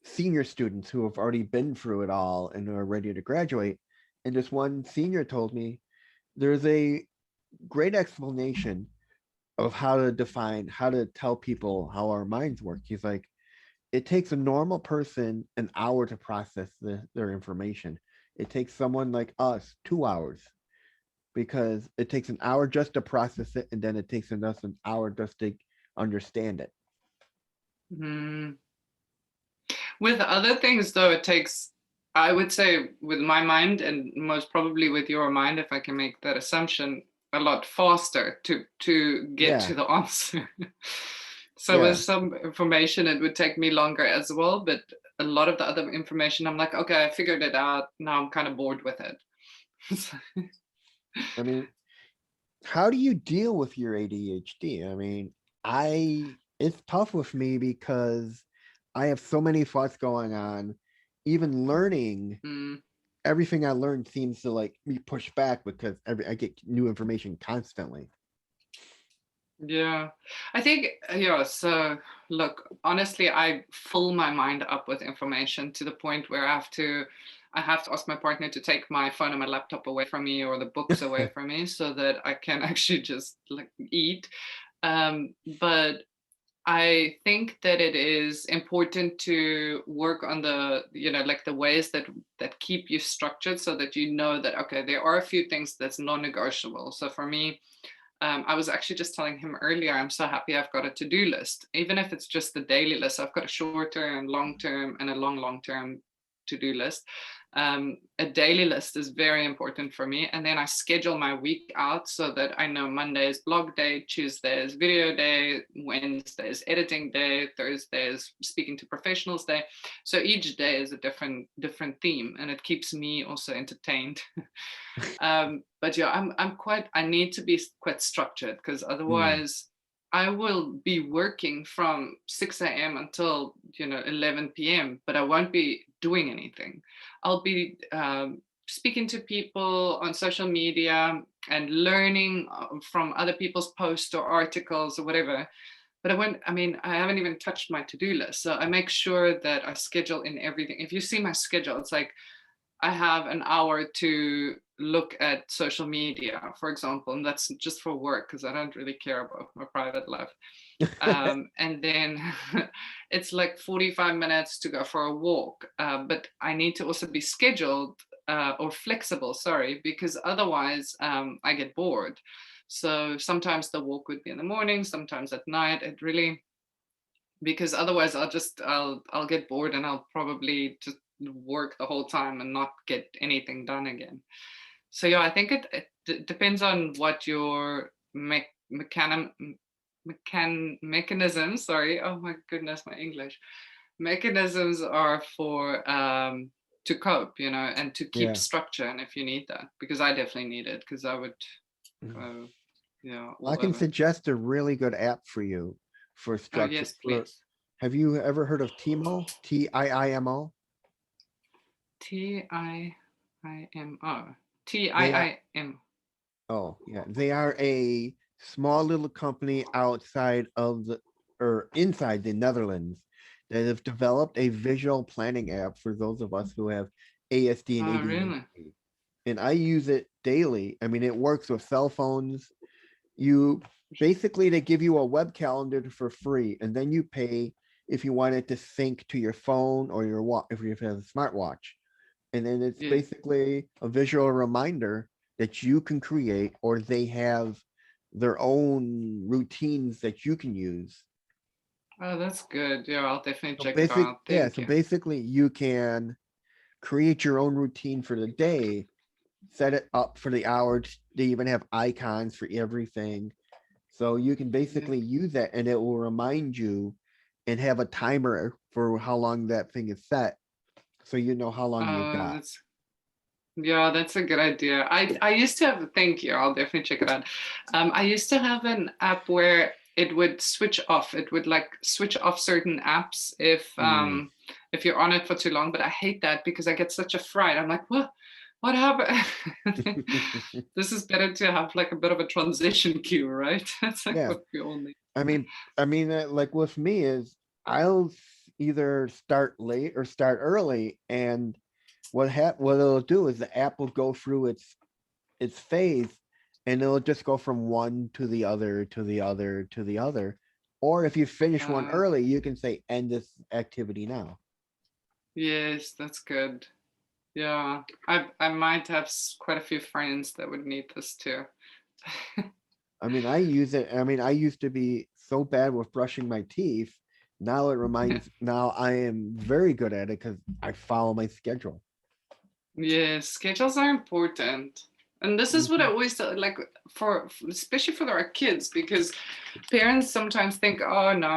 senior students who have already been through it all and are ready to graduate. And this one senior told me there's a great explanation of how to tell people how our minds work. He's like, it takes a normal person an hour to process their information. It takes someone like us 2 hours because it takes an hour just to process it, and then it takes us an hour just to understand it. Mm. With other things, though, it takes, I would say, with my mind, and most probably with your mind, if I can make that assumption, a lot faster to get Yeah, to the answer. So with yeah. some information, it would take me longer as well. But a lot of the other information, I'm like, okay, I figured it out. Now I'm kind of bored with it. I mean, how do you deal with your ADHD? I mean, it's tough with me because I have so many thoughts going on. Even learning, Mm, everything I learn seems to like be pushed back because I get new information constantly. Yeah, I think, yeah. So look, honestly, I fill my mind up with information to the point where I have to ask my partner to take my phone and my laptop away from me, or the books away from me, so that I can actually just like eat. But I think that it is important to work on the, like the ways that keep you structured, so that you know that, okay, there are a few things that's non-negotiable. So for me, I was actually just telling him earlier, I'm so happy I've got a to-do list. Even if it's just the daily list, I've got a short-term, long-term, and a long-term to-do list. A daily list is very important for me. And then I schedule my week out so that I know Monday is blog day, Tuesday is video day, Wednesday is editing day, Thursday is speaking to professionals day. So each day is a different theme, and it keeps me also entertained. But yeah, I need to be quite structured, because Mm, otherwise I will be working from 6 a.m. until 11 p.m., but I won't be doing anything. I'll be speaking to people on social media and learning from other people's posts or articles or whatever. But I haven't even touched my to-do list. So I make sure that I schedule in everything. If you see my schedule, it's like I have an hour to look at social media, for example, and that's just for work, because I don't really care about my private life. And then it's like 45 minutes to go for a walk. But I need to also be scheduled or flexible, sorry, because otherwise I get bored. So sometimes the walk would be in the morning, sometimes at night. It really, because otherwise I'll get bored, and I'll probably just work the whole time and not get anything done again. So yeah, I think it depends on what your mechanisms, sorry, oh my goodness, my English, mechanisms are for to cope, and to keep yeah. structure, and if you need that, because I definitely need it, because I would Mm. go, I all can over. suggest a really good app for you for Oh structure. yes, For please. have you ever heard of Timo? TIIMO? T-I-I-M-O. T They are I I M. Oh yeah, they are a small little company outside of the or inside the Netherlands that have developed a visual planning app for those of us who have ASD and Oh really? ADHD. And I use it daily. I mean, it works with cell phones. You basically they give you a web calendar for free, and then you pay if you want it to sync to your phone or your watch if you have a smartwatch. And then it's Yeah. basically a visual reminder that you can create, or they have their own routines that you can use. Oh, that's good. Yeah, I'll definitely So check it out. so Thank you. basically you can create your own routine for the day, set it up for the hours. They even have icons for everything. So you can Yeah. basically use that and it will remind you and have a timer for how long that thing is set. So you know how long you've got. That's Yeah, that's a good idea. I used to have, thank you. I'll definitely check it out. I used to have an app where it would switch off. It would like switch off certain apps Mm. if you're on it for too long. But I hate that, because I get such a fright. I'm like, what happened? This is better to have like a bit of a transition cue, right? That's like Yeah. what we all need. I mean, like with me is I'll either start late or start early, and what it'll do is the app will go through its phase, and it'll just go from one to the other to the other to the other. Or if you finish one Uh, early, you can say end this activity now. yes, that's good. Yeah, I might have quite a few friends that would need this too. I mean, I use it. I mean, I used to be so bad with brushing my teeth. Now I am very good at it because I follow my schedule. Yes, schedules are important. And this is what I Mhm. always tell, like, especially for our kids, because parents sometimes think, oh no,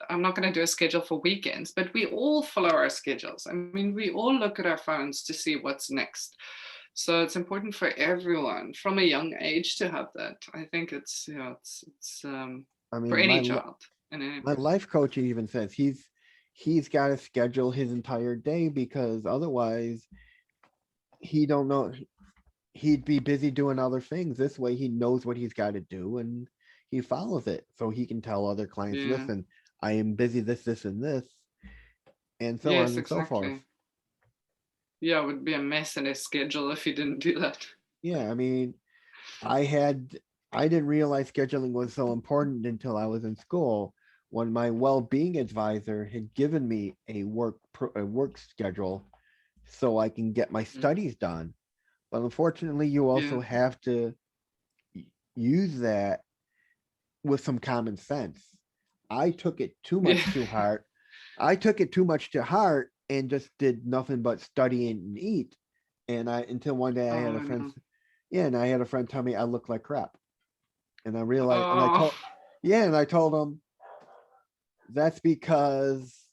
I'm not going to do a schedule for weekends. But we all follow our schedules. I mean, we all look at our phones to see what's next. So it's important for everyone from a young age to have that. I think it's I for mean, any child and any my person. life coach even says he's got to schedule his entire day because otherwise he don't know he'd be busy doing other things. This way he knows what he's got to do and he follows it. So he can tell other clients, Yeah. listen, I am busy this, and this, and so on Yes, and so forth. exactly. Yeah, it would be a mess in his schedule if he didn't do that. Yeah, I mean, I didn't realize scheduling was so important until I was in school when my well-being advisor had given me a work schedule so I can get my Mm. studies done. But unfortunately, you also Yeah. have to use that with some common sense. I took it too Yeah. much to heart. I took it too much to heart and just did nothing but study and eat. And I until one day I had Oh a friend, no. yeah, and I had a friend tell me I look like crap. And I realized, and Oh I told him that's because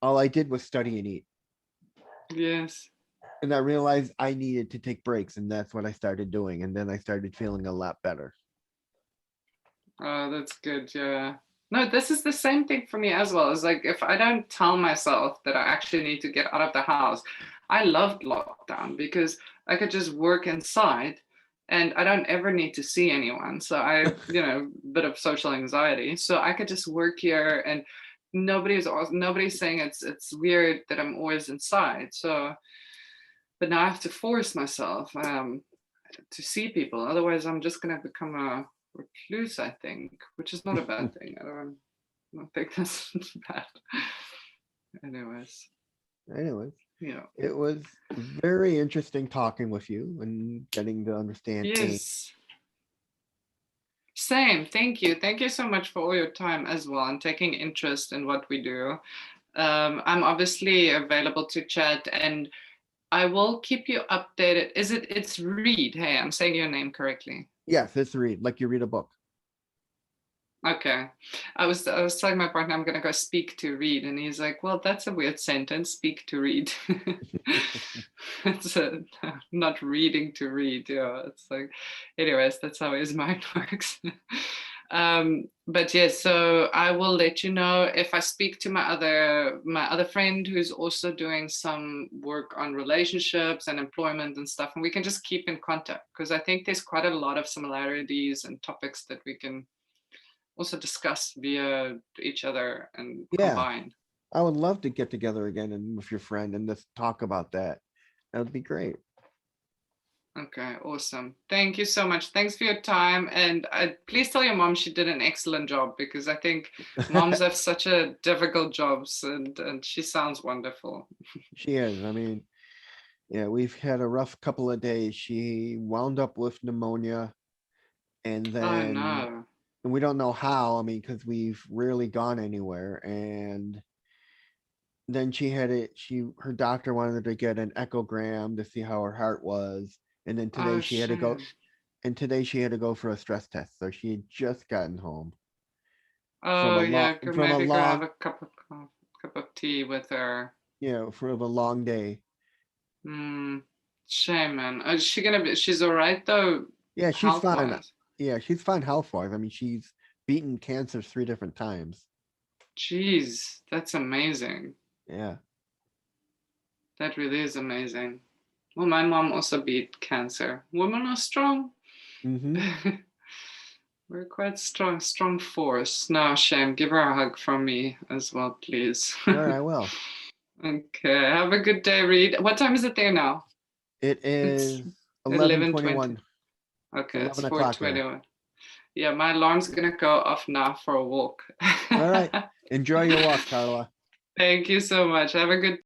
all I did was study and eat. yes. And I realized I needed to take breaks, and that's what I started doing. And then I started feeling a lot better. Oh, that's good. Yeah. No, this is the same thing for me as well. It's like if I don't tell myself that I actually need to get out of the house, I loved lockdown because I could just work inside and I don't ever need to see anyone. So bit of social anxiety. So I could just work here and nobody's saying it's weird that I'm always inside. So but now I have to force myself to see people. Otherwise, I'm just gonna become a recluse, I think, which is not a bad thing. I don't think that's bad. Anyways, Anyways, yeah. it was very interesting talking with you and getting to understand AIM. Yes. Same. Thank you. Thank you so much for all your time as well and taking interest in what we do. I'm obviously available to chat and I will keep you updated. It's Reed. Hey, I'm saying your name correctly. Yes, it's read like you read a book. Okay. I was telling my partner I'm gonna go speak to Reed, and he's like, "Well, that's a weird sentence. Speak to Reed. It's not reading to read. Yeah, it's like, anyways, that's how his mind works. But yes, so I will let you know if I speak to my other friend who's also doing some work on relationships and employment and stuff, and we can just keep in contact because I think there's quite a lot of similarities and topics that we can also discuss via each other and Yeah, combine. I would love to get together again and with your friend and just talk about that. That would be great. Okay, awesome. Thank you so much. Thanks for your time. And please tell your mom she did an excellent job because I think moms have such a difficult jobs and she sounds wonderful. She is. I mean, yeah, we've had a rough couple of days. She wound up with pneumonia, and Oh then no. and we don't know how. I mean, because we've rarely gone anywhere, and then she had it. Her doctor wanted her to get an echogram to see how her heart was, and then Oh shame. today she had to go for a stress test. So she had just gotten home from Oh a long yeah, go from a maybe go have long a cup of tea with her. from a long day. Hmm. Shame, man. Is she gonna be? She's all right though, Yeah, she's health fine. wise. Yeah, she's fine health wise. I mean, she's beaten cancer 3 different times. Jeez, that's amazing. Yeah. That really is amazing. Well, my mom also beat cancer. Women are strong. Mm-hmm. We're quite strong, strong force. No shame. Give her a hug from me as well, please. All right, I will. Okay. Have a good day, Reed. What time is it there now? It It's is 11:20. 11:21. It's Okay, it's 11 o'clock there. 4:21. Yeah, my alarm's gonna go off now for a walk. All right. Enjoy your walk, Karla. Thank you so much. Have a good